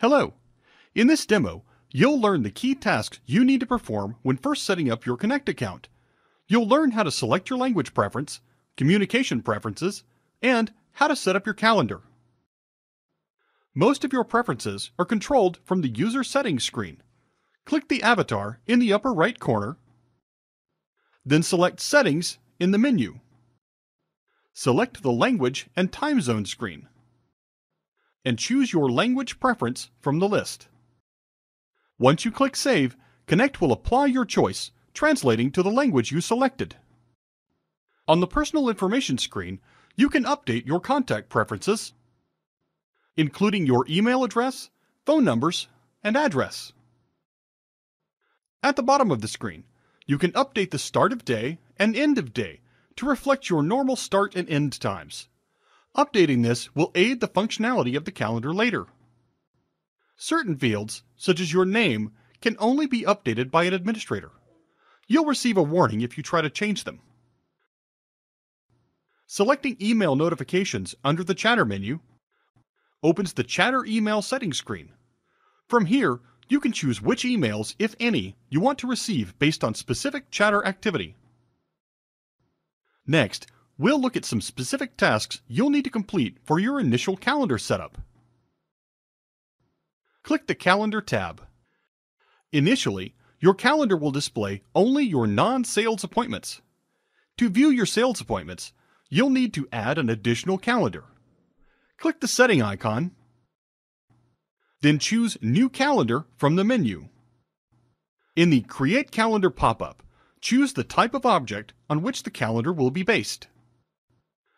Hello! In this demo, you'll learn the key tasks you need to perform when first setting up your Connect account. You'll learn how to select your language preference, communication preferences, and how to set up your calendar. Most of your preferences are controlled from the User Settings screen. Click the avatar in the upper right corner, then select Settings in the menu. Select the Language and Time Zone screen, and choose your language preference from the list. Once you click Save, Connect will apply your choice, translating to the language you selected. On the Personal Information screen, you can update your contact preferences, including your email address, phone numbers, and address. At the bottom of the screen, you can update the start of day and end of day to reflect your normal start and end times. Updating this will aid the functionality of the calendar later. Certain fields, such as your name, can only be updated by an administrator. You'll receive a warning if you try to change them. Selecting Email Notifications under the Chatter menu opens the Chatter Email Settings screen. From here, you can choose which emails, if any, you want to receive based on specific Chatter activity. Next, we'll look at some specific tasks you'll need to complete for your initial calendar setup. Click the Calendar tab. Initially, your calendar will display only your non-sales appointments. To view your sales appointments, you'll need to add an additional calendar. Click the setting icon, then choose New Calendar from the menu. In the Create Calendar pop-up, choose the type of object on which the calendar will be based.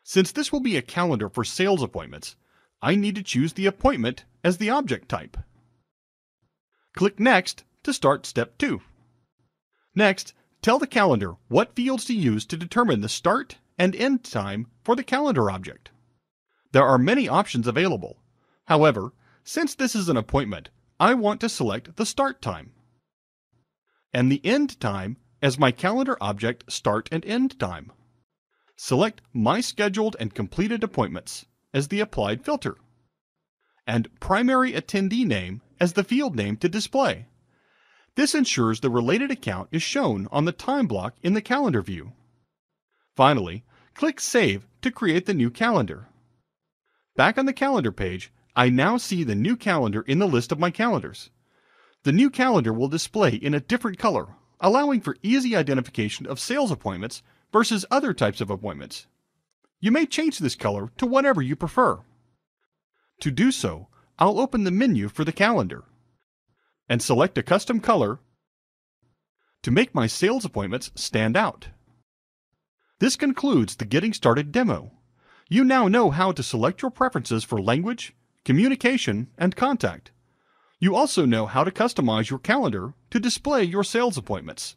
Since this will be a calendar for sales appointments, I need to choose the appointment as the object type. Click Next to start Step 2. Next, tell the calendar what fields to use to determine the start and end time for the calendar object. There are many options available. However, since this is an appointment, I want to select the start time and the end time as my calendar object start and end time. Select My Scheduled and Completed Appointments as the applied filter, and Primary Attendee Name as the field name to display. This ensures the related account is shown on the time block in the calendar view. Finally, click Save to create the new calendar. Back on the calendar page, I now see the new calendar in the list of my calendars. The new calendar will display in a different color, allowing for easy identification of sales appointments versus other types of appointments. You may change this color to whatever you prefer. To do so, I'll open the menu for the calendar and select a custom color to make my sales appointments stand out. This concludes the Getting Started demo. You now know how to select your preferences for language, communication, and contact. You also know how to customize your calendar to display your sales appointments.